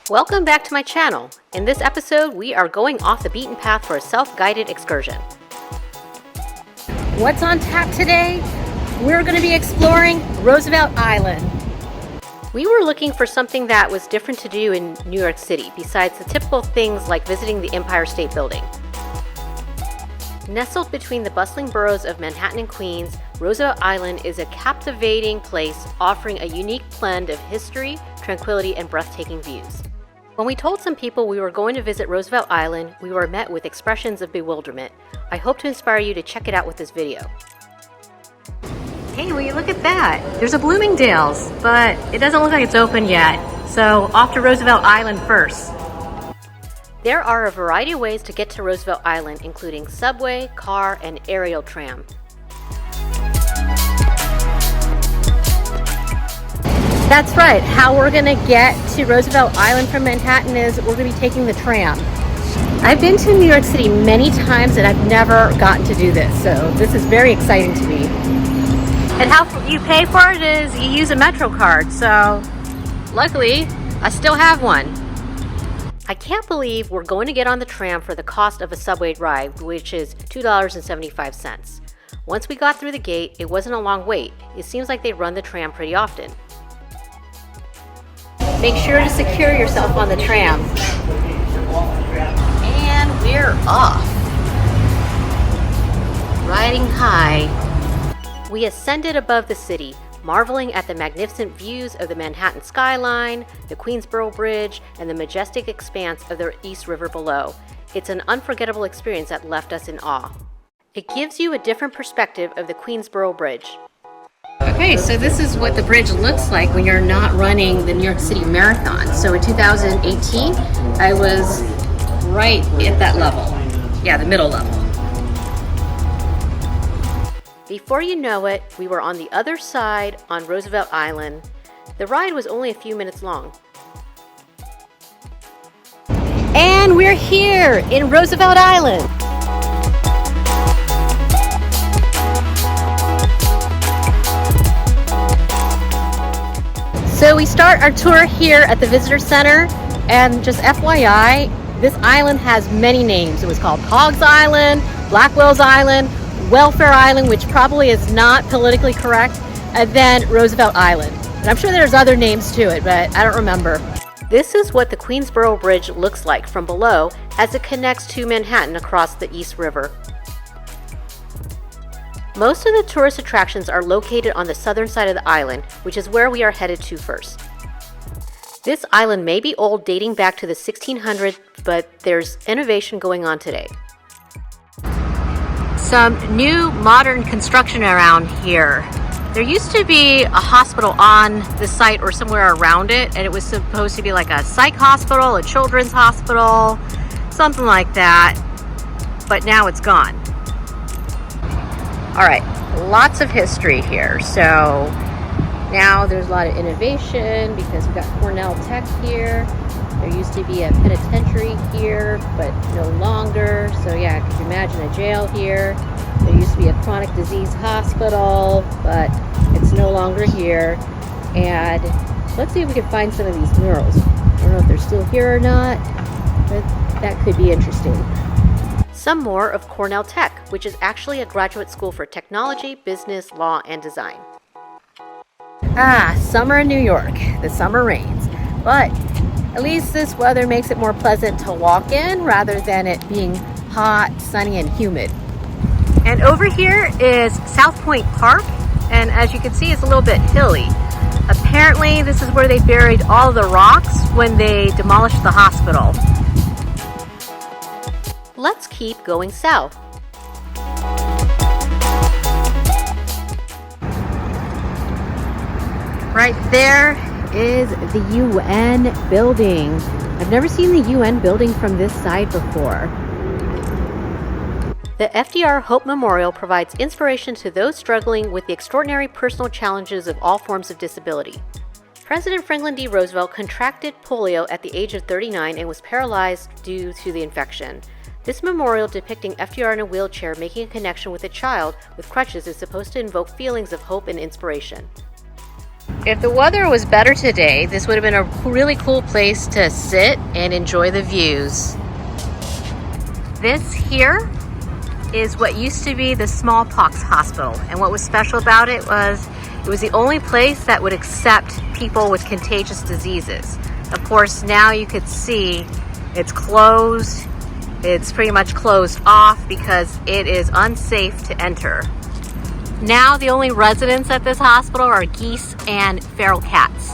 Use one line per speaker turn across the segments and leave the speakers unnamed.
Welcome back to my channel. In this episode, we are going off the beaten path for a self-guided excursion. What's on tap today? We're going to be exploring Roosevelt Island. We were looking for something that was different to do in New York City, besides the typical things like visiting the Empire State Building. Nestled between the bustling boroughs of Manhattan and Queens, Roosevelt Island is a captivating place offering a unique blend of history, tranquility, and breathtaking views. When we told some people we were going to visit Roosevelt Island, we were met with expressions of bewilderment. I hope to inspire you to check it out with this video. Hey, will you look at that? There's a Bloomingdale's, but it doesn't look like it's open yet. So off to Roosevelt Island first. There are a variety of ways to get to Roosevelt Island, including subway, car, and aerial tram. That's right, how we're gonna get to Roosevelt Island from Manhattan is we're gonna be taking the tram. I've been to New York City many times and I've never gotten to do this, so this is very exciting to me. And how you pay for it is you use a Metro card, so luckily I still have one. I can't believe we're going to get on the tram for the cost of a subway ride, which is $2.75. Once we got through the gate, it wasn't a long wait. It seems like they run the tram pretty often. Make sure to secure yourself on the tram. And we're off. Riding high. We ascended above the city, marveling at the magnificent views of the Manhattan skyline, the Queensboro Bridge, and the majestic expanse of the East River below. It's an unforgettable experience that left us in awe. It gives you a different perspective of the Queensboro Bridge. Okay, so this is what the bridge looks like when you're not running the New York City Marathon. So in 2018, I was right at that level. Yeah, the middle level. Before you know it, we were on the other side on Roosevelt Island. The ride was only a few minutes long. And we're here in Roosevelt Island. So we start our tour here at the Visitor Center, and just FYI, this island has many names. It was called Hogs Island, Blackwell's Island, Welfare Island, which probably is not politically correct, and then Roosevelt Island. And I'm sure there's other names to it, but I don't remember. This is what the Queensboro Bridge looks like from below as it connects to Manhattan across the East River. Most of the tourist attractions are located on the southern side of the island, which is where we are headed to first. This island may be old, dating back to the 1600s, but there's innovation going on today. Some new modern construction around here. There used to be a hospital on the site or somewhere around it, and it was supposed to be like a psych hospital, a children's hospital, something like that, but now it's gone. All right, lots of history here. So now there's a lot of innovation because we've got Cornell Tech here. There used to be a penitentiary here, but no longer. So yeah, could you imagine a jail here? There used to be a chronic disease hospital, but it's no longer here. And let's see if we can find some of these murals. I don't know if they're still here or not, but that could be interesting. Some more of Cornell Tech, which is actually a graduate school for technology, business, law, and design. Summer in New York. The summer rains. But at least this weather makes it more pleasant to walk in rather than it being hot, sunny, and humid. And over here is South Point Park, and as you can see, it's a little bit hilly. Apparently, this is where they buried all the rocks when they demolished the hospital. Let's keep going south. Right there is the UN building. I've never seen the UN building from this side before. The FDR Hope Memorial provides inspiration to those struggling with the extraordinary personal challenges of all forms of disability. President Franklin D. Roosevelt contracted polio at the age of 39 and was paralyzed due to the infection. This memorial depicting FDR in a wheelchair making a connection with a child with crutches is supposed to invoke feelings of hope and inspiration. If the weather was better today, this would have been a really cool place to sit and enjoy the views. This here is what used to be the Smallpox Hospital, and what was special about it was the only place that would accept people with contagious diseases. Of course, now you could see it's closed. It's pretty much closed off because it is unsafe to enter. Now the only residents at this hospital are geese and feral cats.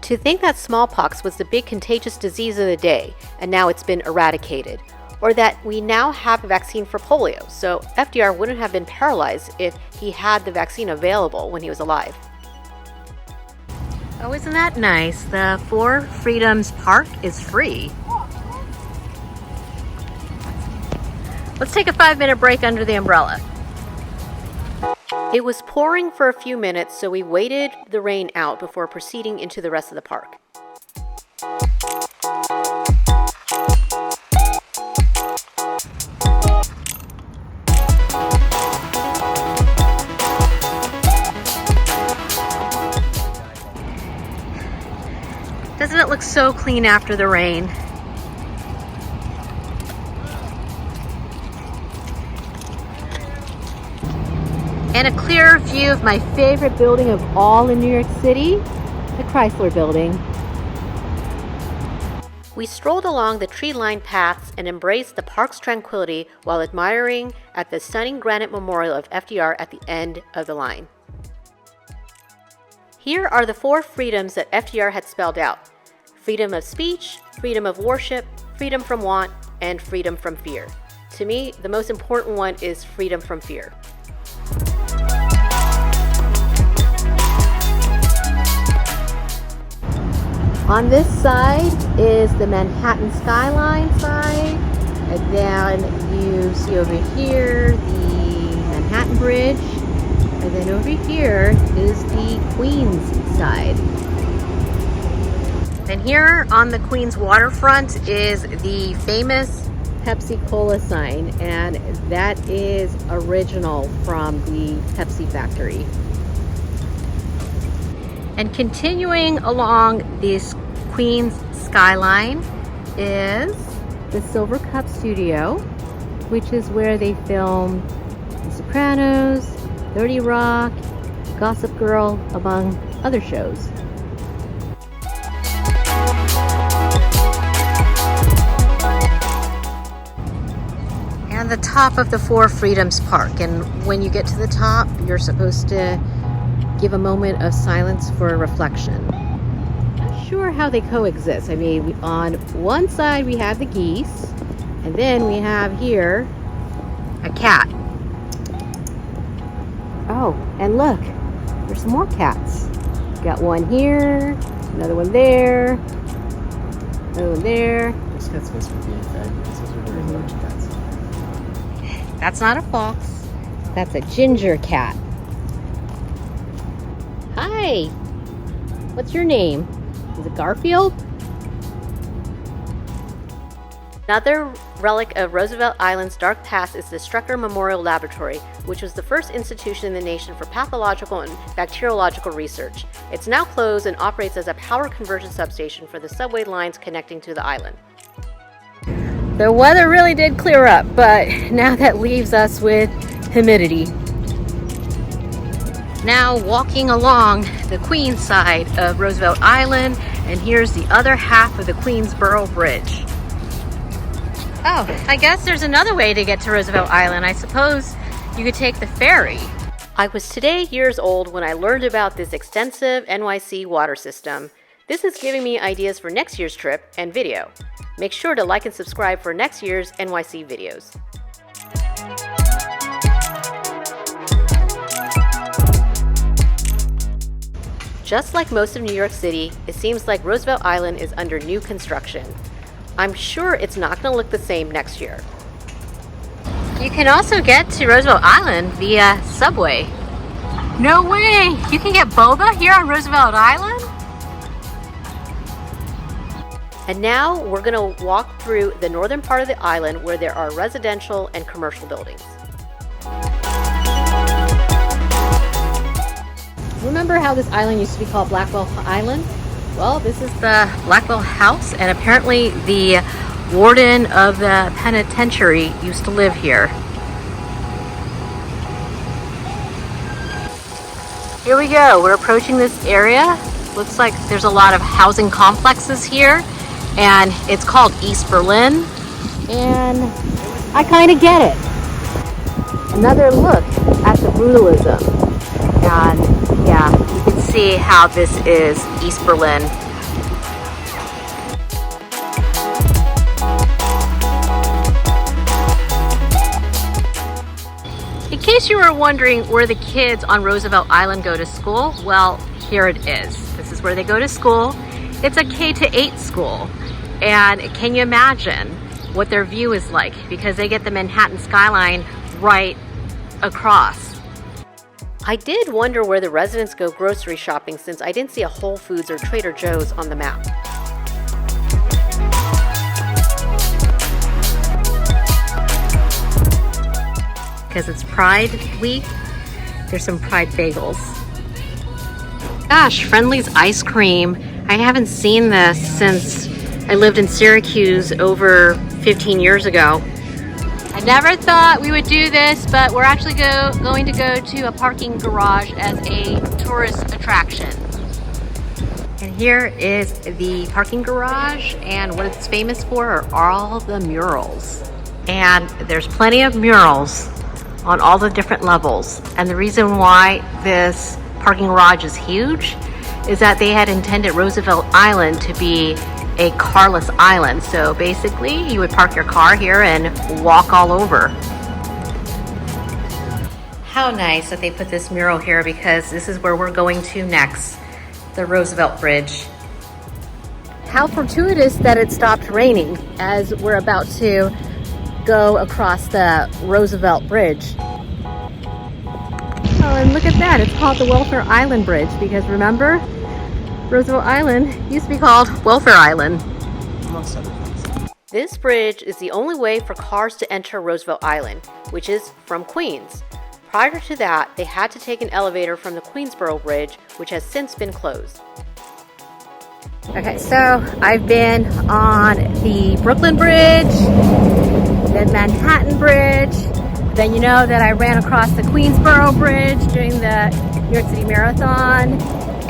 To think that smallpox was the big contagious disease of the day and now it's been eradicated, or that we now have a vaccine for polio, so FDR wouldn't have been paralyzed if he had the vaccine available when he was alive. Oh, isn't that nice? The Four Freedoms Park is free. Let's take a 5-minute break under the umbrella. It was pouring for a few minutes, so we waited the rain out before proceeding into the rest of the park. Doesn't it look so clean after the rain? And a clearer view of my favorite building of all in New York City, the Chrysler Building. We strolled along the tree-lined paths and embraced the park's tranquility while admiring at the stunning granite memorial of FDR at the end of the line. Here are the 4 freedoms that FDR had spelled out: freedom of speech, freedom of worship, freedom from want, and freedom from fear. To me, the most important one is freedom from fear. On this side is the Manhattan skyline side, and then you see over here the Manhattan Bridge, and then over here is the Queens side. And here on the Queens waterfront is the famous Pepsi Cola sign, and that is original from the Pepsi factory. And continuing along this Queens skyline is the Silver Cup Studio, which is where they filmed The Sopranos, 30 Rock, Gossip Girl, among other shows. And the top of the Four Freedoms Park, and when you get to the top, you're supposed to give a moment of silence for reflection. Not sure how they coexist. I mean, on one side we have the geese, and then we have here a cat. Oh, and look, there's some more cats. Got one here, another one there, another one there.
This cat's supposed to be being fed because those are very large cats.
That's not a fox. That's a ginger cat. Hi. What's your name? Is it Garfield? Another relic of Roosevelt Island's dark past is the Strecker Memorial Laboratory, which was the first institution in the nation for pathological and bacteriological research. It's now closed and operates as a power conversion substation for the subway lines connecting to the island. The weather really did clear up, but now that leaves us with humidity. Now walking along the Queens side of Roosevelt Island, and here's the other half of the Queensboro Bridge. Oh, I guess there's another way to get to Roosevelt Island. I suppose you could take the ferry. I was today years old when I learned about this extensive NYC water system. This is giving me ideas for next year's trip and video. Make sure to like and subscribe for next year's NYC videos. Just like most of New York City, it seems like Roosevelt Island is under new construction. I'm sure it's not going to look the same next year. You can also get to Roosevelt Island via Subway. No way! You can get boba here on Roosevelt Island? And now we're going to walk through the northern part of the island where there are residential and commercial buildings. Remember how this island used to be called Blackwell Island? Well, this is the Blackwell House, and apparently the warden of the penitentiary used to live here. Here we go. We're approaching this area. Looks like there's a lot of housing complexes here, and it's called East Berlin, and I kind of get it. Another look at the brutalism, and yeah, you can see how this is East Berlin. In case you were wondering where the kids on Roosevelt Island go to school, well, here it is. This is where they go to school. It's a K-8 school. And can you imagine what their view is like? Because they get the Manhattan skyline right across. I did wonder where the residents go grocery shopping, since I didn't see a Whole Foods or Trader Joe's on the map. Because it's Pride Week, there's some Pride bagels. Gosh, Friendly's ice cream. I haven't seen this since I lived in Syracuse over 15 years ago. I never thought we would do this, but we're actually going to go to a parking garage as a tourist attraction. And here is the parking garage, and what it's famous for are all the murals. And there's plenty of murals on all the different levels. And the reason why this parking garage is huge is that they had intended Roosevelt Island to be a carless island. So basically you would park your car here and walk all over. How nice that they put this mural here, because this is where we're going to next, the Roosevelt Bridge. How fortuitous that it stopped raining as we're about to go across the Roosevelt Bridge. Oh, and look at that, it's called the Welfare Island Bridge, because remember, Roosevelt Island used to be called Welfare Island. This bridge is the only way for cars to enter Roosevelt Island, which is from Queens. Prior to that, they had to take an elevator from the Queensboro Bridge, which has since been closed. Okay, so I've been on the Brooklyn Bridge, then Manhattan Bridge, then you know that I ran across the Queensboro Bridge during the New York City Marathon,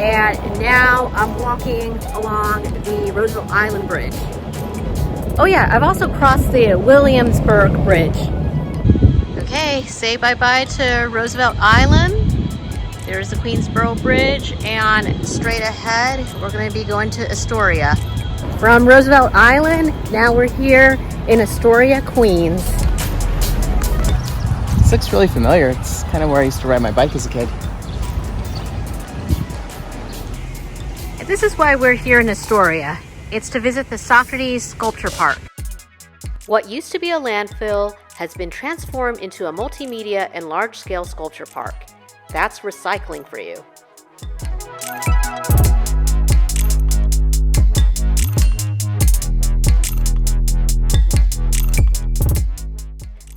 and now I'm walking along the Roosevelt Island Bridge. Oh yeah, I've also crossed the Williamsburg Bridge. Okay, say bye-bye to Roosevelt Island. There's the Queensboro Bridge, and straight ahead, we're going to be going to Astoria. From Roosevelt Island, now we're here in Astoria, Queens.
This looks really familiar. It's kind of where I used to ride my bike as a kid.
This is why we're here in Astoria. It's to visit the Socrates Sculpture Park. What used to be a landfill has been transformed into a multimedia and large-scale sculpture park. That's recycling for you.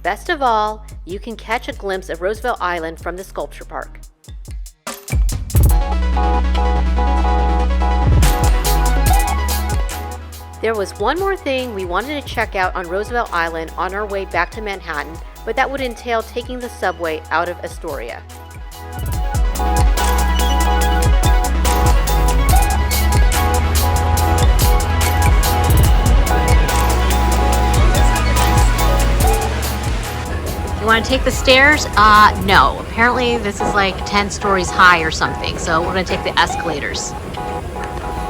Best of all, you can catch a glimpse of Roosevelt Island from the sculpture park. There was one more thing we wanted to check out on Roosevelt Island on our way back to Manhattan, but that would entail taking the subway out of Astoria. You want to take the stairs? No. Apparently this is like 10 stories high or something, so we're going to take the escalators.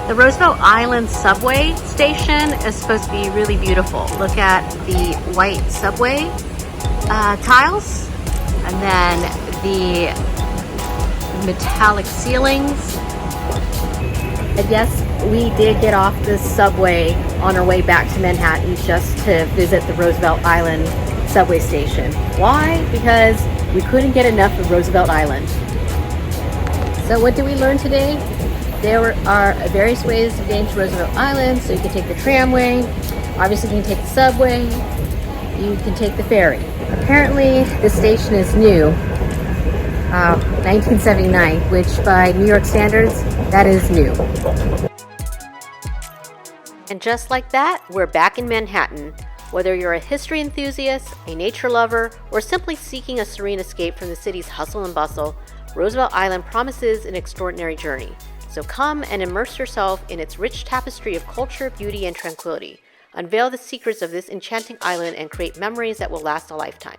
The Roosevelt Island subway station is supposed to be really beautiful. Look at the white subway tiles, and then the metallic ceilings. And yes, we did get off the subway on our way back to Manhattan just to visit the Roosevelt Island subway station. Why? Because we couldn't get enough of Roosevelt Island. So what did we learn today? There are various ways of getting to Roosevelt Island. So you can take the tramway, obviously you can take the subway, you can take the ferry. Apparently this station is new, 1979, which by New York standards, that is new. And just like that, we're back in Manhattan. Whether you're a history enthusiast, a nature lover, or simply seeking a serene escape from the city's hustle and bustle, Roosevelt Island promises an extraordinary journey. So come and immerse yourself in its rich tapestry of culture, beauty, and tranquility. Unveil the secrets of this enchanting island and create memories that will last a lifetime.